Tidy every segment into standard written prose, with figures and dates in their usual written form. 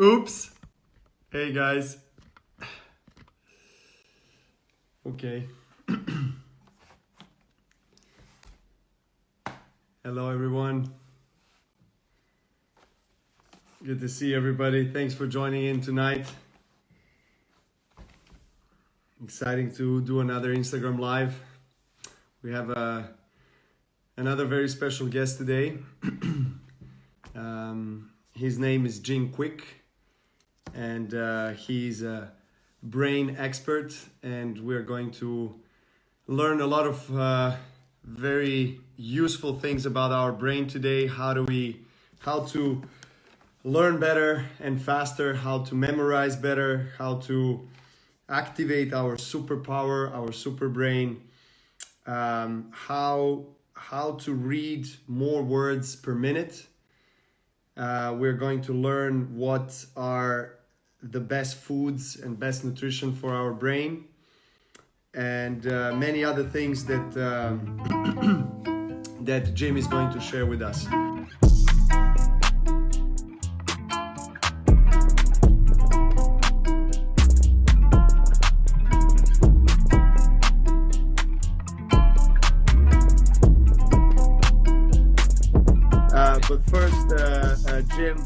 Oops. Hey guys. Okay. Hello everyone. Good to see everybody. Thanks for joining in tonight. Exciting to do another Instagram live. We have another very special guest today. His name is Jim Kwik, and he's a brain expert, and we're going to learn a lot of very useful things about our brain today. How to learn better and faster, how to memorize better, how to activate our superpower, our super brain, how to read more words per minute. We're going to learn what are the best foods and best nutrition for our brain, and many other things that that Jim is going to share with us. But first, Jim,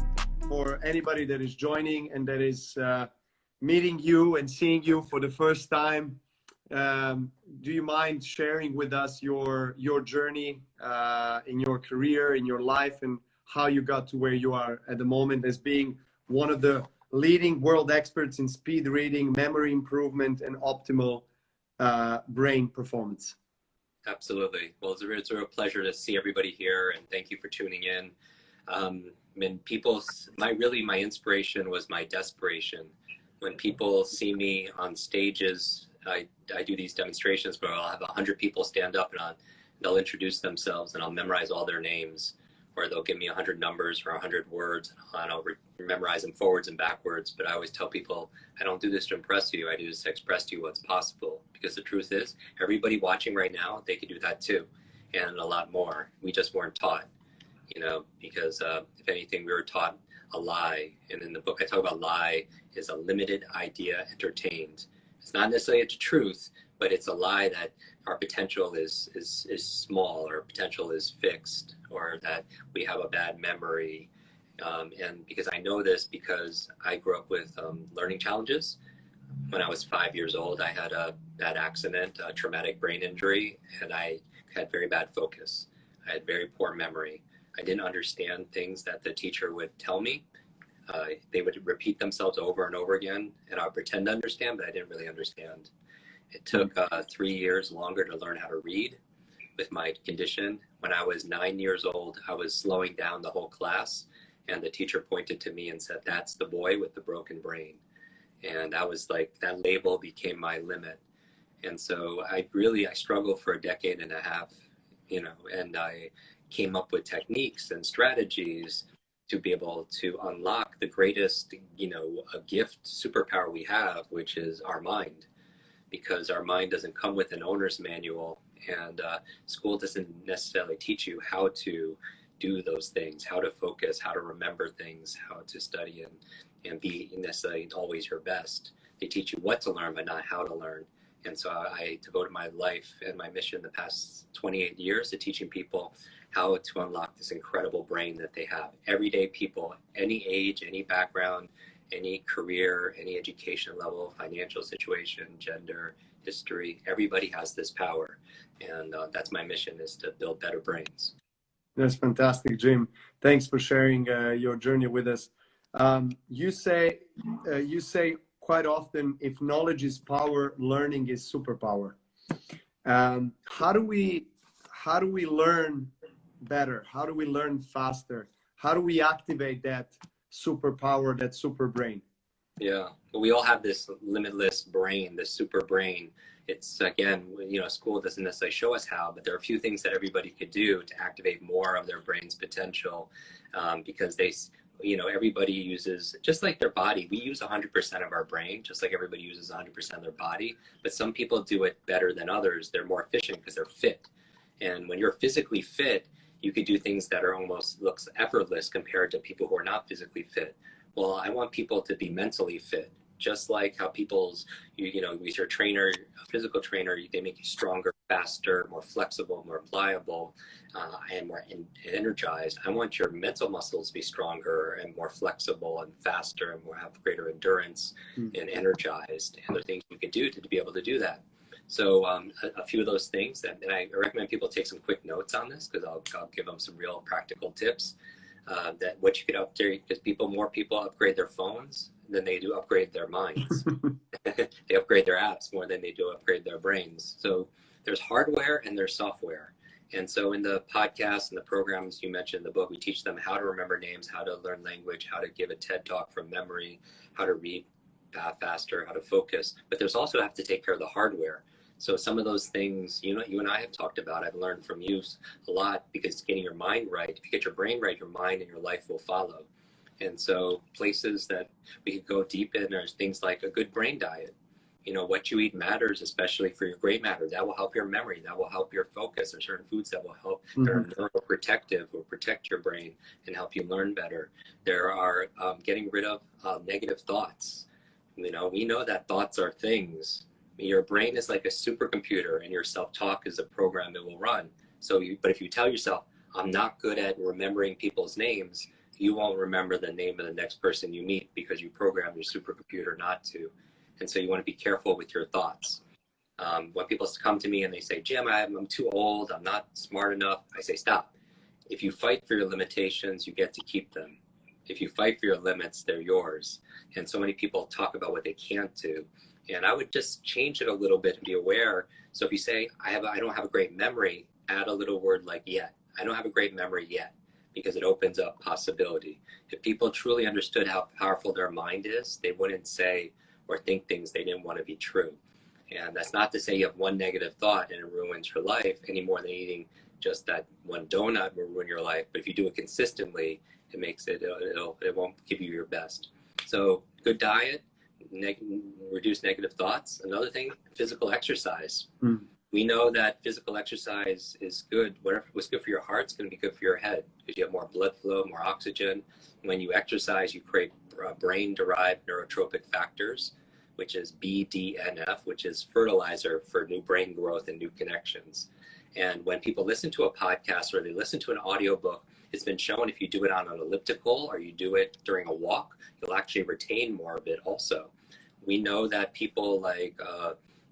for anybody that is joining and that is meeting you and seeing you for the first time, do you mind sharing with us your journey in your career, in your life, and how you got to where you are at the moment as being one of the leading world experts in speed reading, memory improvement, and optimal brain performance? Absolutely. Well, it's a real pleasure to see everybody here, and thank you for tuning in. My inspiration was my desperation. When people see me on stages, I do these demonstrations where I'll have 100 people stand up and they'll introduce themselves, and I'll memorize all their names, or they'll give me 100 numbers or 100 words, and I'll memorize them forwards and backwards. But I always tell people, I don't do this to impress you. I do this to express to you what's possible. Because the truth is, everybody watching right now, they could do that too, and a lot more. We just weren't taught, because if anything, we were taught a lie. And in the book, I talk about lie is a limited idea entertained. It's not necessarily a truth, but it's a lie that our potential is small, or potential is fixed, or that we have a bad memory. And because I know this, because I grew up with learning challenges. When I was 5 years old, I had a bad accident, a traumatic brain injury, and I had very bad focus. I had very poor memory. I didn't understand things that the teacher would tell me. They would repeat themselves over and over again, and I would pretend to understand, but I didn't really understand. It took 3 years longer to learn how to read with my condition. When I was 9 years old, I was slowing down the whole class, and the teacher pointed to me and said, "That's the boy with the broken brain." And I was like, that label became my limit. And so I struggled for a decade and a half, and I came up with techniques and strategies to be able to unlock the greatest, a gift, superpower we have, which is our mind. Because our mind doesn't come with an owner's manual, and school doesn't necessarily teach you how to do those things, how to focus, how to remember things, how to study and be necessarily always your best. They teach you what to learn, but not how to learn. And so I devoted my life and my mission the past 28 years to teaching people how to unlock this incredible brain that they have. Everyday people, any age, any background, any career, any education level, financial situation, gender, history, everybody has this power. And that's my mission, is to build better brains. That's fantastic, Jim. Thanks for sharing your journey with us. You say quite often, if knowledge is power, learning is superpower. How do we learn better? How do we learn faster? How do we activate that superpower, that super brain? Yeah, we all have this limitless brain, this super brain. It's, again, school doesn't necessarily show us how, but there are a few things that everybody could do to activate more of their brain's potential, because everybody uses, just like their body, we use 100% of our brain, just like everybody uses 100% of their body, but some people do it better than others. They're more efficient because they're fit. And when you're physically fit, You could do things that are almost looks effortless compared to people who are not physically fit. Well, I want people to be mentally fit, just like how you know, with your trainer, a physical trainer, they make you stronger, faster, more flexible, more pliable, and more energized. I want your mental muscles to be stronger and more flexible and faster and more have greater endurance and energized. And there are things you can do to be able to do that. So a few of those things, and I recommend people take some quick notes on this, because I'll give them some real practical tips that what you could update, because more people upgrade their phones than they do upgrade their minds. They upgrade their apps more than they do upgrade their brains. So there's hardware and there's software. And so in the podcast and the programs you mentioned in the book, we teach them how to remember names, how to learn language, how to give a TED talk from memory, how to read faster, how to focus. But there's also have to take care of the hardware. So some of those things, you and I have talked about, I've learned from you a lot, because getting your mind right, if you get your brain right, your mind and your life will follow. And so places that we could go deep in are things like a good brain diet. You know, what you eat matters, especially for your gray matter. That will help your memory. That will help your focus. There are certain foods that will help, that are neuroprotective, or protect your brain and help you learn better. There are getting rid of negative thoughts. You know, we know that thoughts are things. Your brain is like a supercomputer, and your self-talk is a program it will run. But if you tell yourself, I'm not good at remembering people's names, you won't remember the name of the next person you meet, because you program your supercomputer not to. And so you want to be careful with your thoughts. When people come to me and they say, Jim, I'm too old, I'm not smart enough, I say, stop. If you fight for your limitations, you get to keep them. If you fight for your limits, they're yours. And so many people talk about what they can't do. And I would just change it a little bit and be aware. So if you say, I don't have a great memory, add a little word like yet. I don't have a great memory yet, because it opens up possibility. If people truly understood how powerful their mind is, they wouldn't say or think things they didn't want to be true. And that's not to say you have one negative thought and it ruins your life, any more than eating just that one donut will ruin your life. But if you do it consistently, it makes it won't give you your best. So good diet, reduce negative thoughts. Another thing, physical exercise. We know that physical exercise is good. Whatever was good for your heart is going to be good for your head, because you have more blood flow, more oxygen. When you exercise, you create brain-derived neurotropic factors, which is BDNF, which is fertilizer for new brain growth and new connections. And when people listen to a podcast or they listen to an audiobook, it's been shown if you do it on an elliptical or you do it during a walk, you'll actually retain more of it also. We know that people like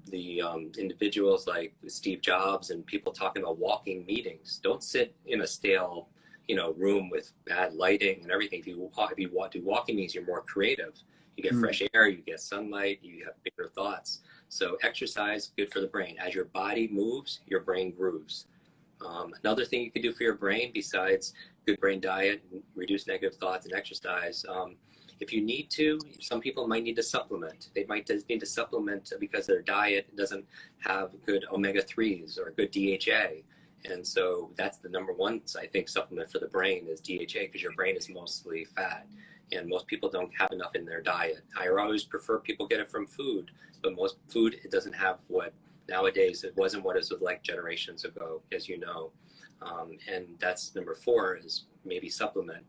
the individuals like Steve Jobs and people talking about walking meetings, don't sit in a stale, room with bad lighting and everything. If you want to do walking meetings, you're more creative. You get fresh air, you get sunlight, you have bigger thoughts. So exercise, good for the brain. As your body moves, your brain grooves. Another thing you can do for your brain, besides good brain diet, reduce negative thoughts and exercise, if you need to, some people might need to supplement. They might need to supplement because their diet doesn't have good omega-3s or good DHA. And so that's the number one, I think, supplement for the brain is DHA, because your brain is mostly fat. And most people don't have enough in their diet. I always prefer people get it from food, but most food, it doesn't have what, nowadays, it wasn't what it was like generations ago, as you know. And that's number 4 is maybe supplement.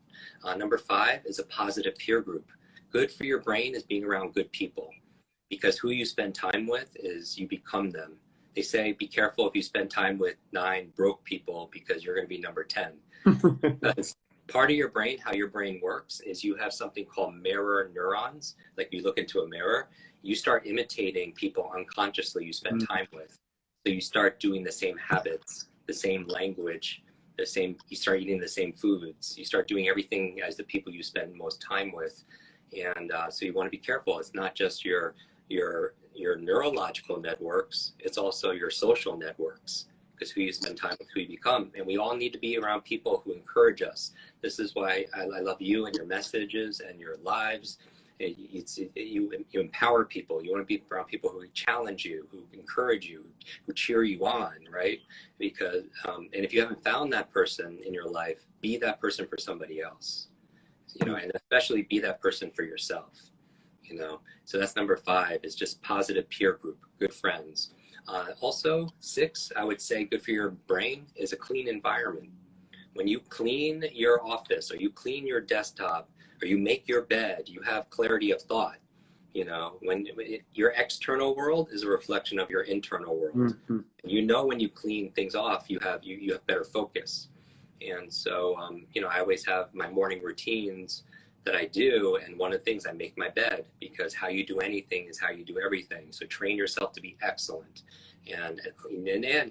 Number 5 is a positive peer group. Good for your brain is being around good people, because who you spend time with is you become them. They say, be careful if you spend time with 9 broke people, because you're going to be number 10. Because part of your brain, how your brain works, is you have something called mirror neurons. Like you look into a mirror, you start imitating people unconsciously you spend time with. So you start doing the same habits, the same language, you start eating the same foods, you start doing everything as the people you spend most time with. And so you want to be careful. It's not just your neurological networks, it's also your social networks, because who you spend time with, who you become. And we all need to be around people who encourage us. This is why I love you and your messages and your lives. You empower people. You want to be around people who challenge you, who encourage you, who cheer you on, right? Because, and if you haven't found that person in your life, be that person for somebody else, and especially be that person for yourself, So that's number 5 is just positive peer group, good friends. Also 6, I would say good for your brain is a clean environment. when you clean your office, or you clean your desktop, or you make your bed, you have clarity of thought. You know, your external world is a reflection of your internal world. Mm-hmm. You know, when you clean things off, you have better focus. And so, you know, I always have my morning routines that I do, and one of the things, I make my bed, because how you do anything is how you do everything. So train yourself to be excellent, and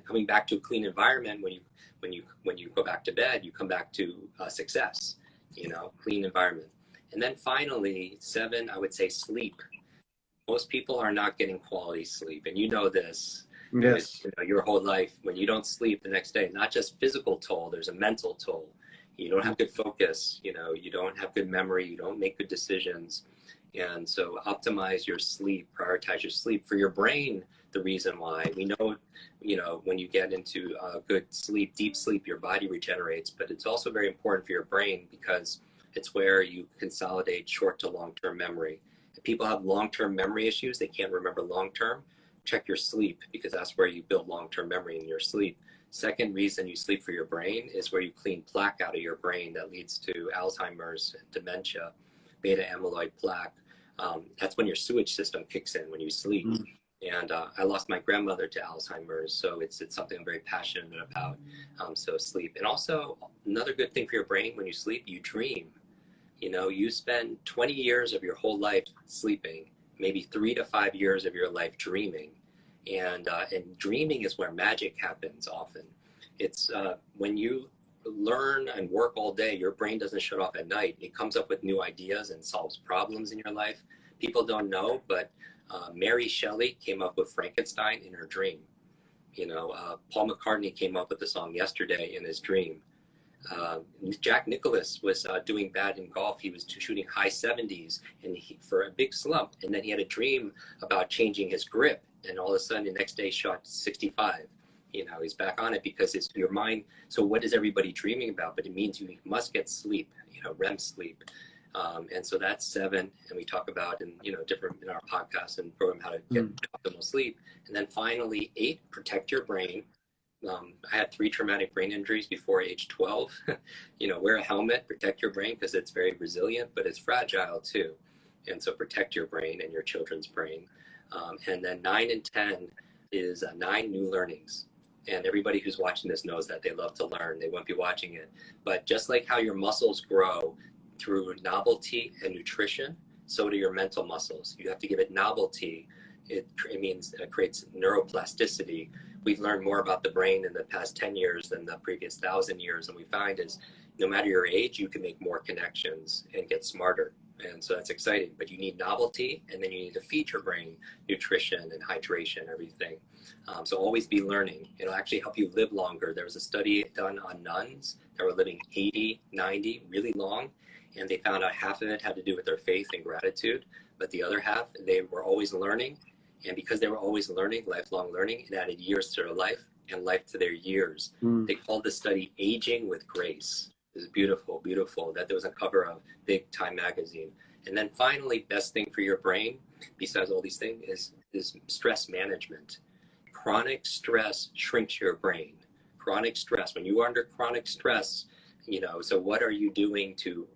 coming back to a clean environment. When you go back to bed, you come back to success. You know, clean environment. And then finally, 7, I would say sleep. Most people are not getting quality sleep, and you know this. Yes. You know, your whole life, when you don't sleep the next day, not just physical toll, there's a mental toll. You don't have good focus, you know, you don't have good memory, you don't make good decisions. And so optimize your sleep, prioritize your sleep. For your brain, the reason why, we know, you know, when you get into good sleep, deep sleep, your body regenerates, but it's also very important for your brain, because it's where you consolidate short to long-term memory. If people have long-term memory issues, they can't remember long-term, check your sleep, because that's where you build long-term memory, in your sleep. Second reason you sleep for your brain is where you clean plaque out of your brain that leads to Alzheimer's, dementia, beta amyloid plaque. That's when your sewage system kicks in, when you sleep. And I lost my grandmother to Alzheimer's, so it's something I'm very passionate about. So sleep. And also, another good thing for your brain, when you sleep, you dream. You know, you spend 20 years of your whole life sleeping, maybe 3 to 5 years of your life dreaming. And dreaming is where magic happens often. It's when you learn and work all day, your brain doesn't shut off at night. It comes up with new ideas and solves problems in your life. People don't know, but Mary Shelley came up with Frankenstein in her dream. You know, Paul McCartney came up with the song Yesterday in his dream. Jack Nicklaus was doing bad in golf. He was shooting high 70s and for a big slump. And then he had a dream about changing his grip. And all of a sudden, the next day, shot 65. You know, he's back on it, because it's your mind. So what is everybody dreaming about? But it means you must get sleep, you know, REM sleep. And so that's 7. And we talk about in our podcast and program how to get optimal sleep. And then finally, 8, protect your brain. I had 3 traumatic brain injuries before age 12. You know, wear a helmet, protect your brain, because it's very resilient, but it's fragile too. And so protect your brain and your children's brain. And then 9 and 10 is 9 new learnings. And everybody who's watching this knows that they love to learn. They won't be watching it. But just like how your muscles grow through novelty and nutrition, so do your mental muscles. You have to give it novelty. It means it creates neuroplasticity. We've learned more about the brain in the past 10 years than the previous 1,000 years. And we find is no matter your age, you can make more connections and get smarter. And so that's exciting, but you need novelty, and then you need to feed your brain nutrition and hydration, everything. So always be learning. It'll actually help you live longer. There was a study done on nuns that were living 80, 90, really long, and they found out half of it had to do with their faith and gratitude, but the other half, they were always learning. And because they were always learning, lifelong learning, it added years to their life and life to their years. They called the study Aging with Grace. It was beautiful, beautiful. That there was a cover of Big Time magazine. And then finally, best thing for your brain, besides all these things, is stress management. Chronic stress shrinks your brain. Chronic stress, when you are under chronic stress, you know, so what are you doing to,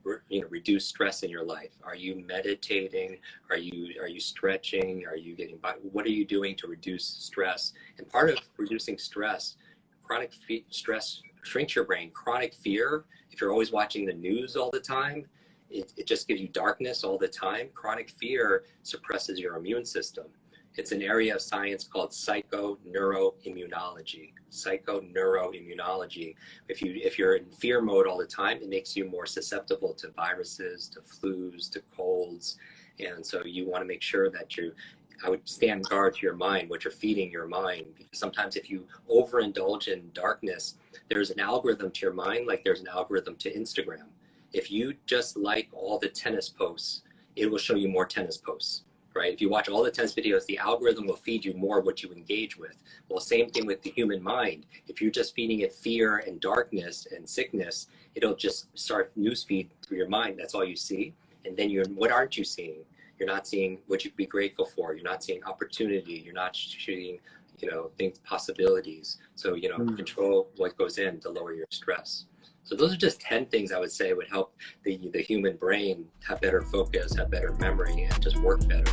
reduce stress in your life? Are you meditating? Are you stretching? Are you getting by? What are you doing to reduce stress? And part of reducing stress, chronic stress shrinks your brain. Chronic fear, if you're always watching the news all the time, it just gives you darkness all the time. Chronic fear suppresses your immune system. It's an area of science called psychoneuroimmunology. Psychoneuroimmunology. If you're in fear mode all the time, it makes you more susceptible to viruses, to flus, to colds. And so you want to make sure that I would stand guard to your mind, what you're feeding your mind. Because sometimes if you overindulge in darkness, there's an algorithm to your mind, like there's an algorithm to Instagram. If you just like all the tennis posts, it will show you more tennis posts, right? If you watch all the tennis videos, the algorithm will feed you more what you engage with. Well, same thing with the human mind. If you're just feeding it fear and darkness and sickness, it'll just start newsfeed through your mind. That's all you see. And then what aren't you seeing? You're not seeing what you could be grateful for. You're not seeing opportunity. You're not seeing, possibilities. So, control what goes in to lower your stress. So those are just 10 things I would say would help the human brain have better focus, have better memory, and just work better.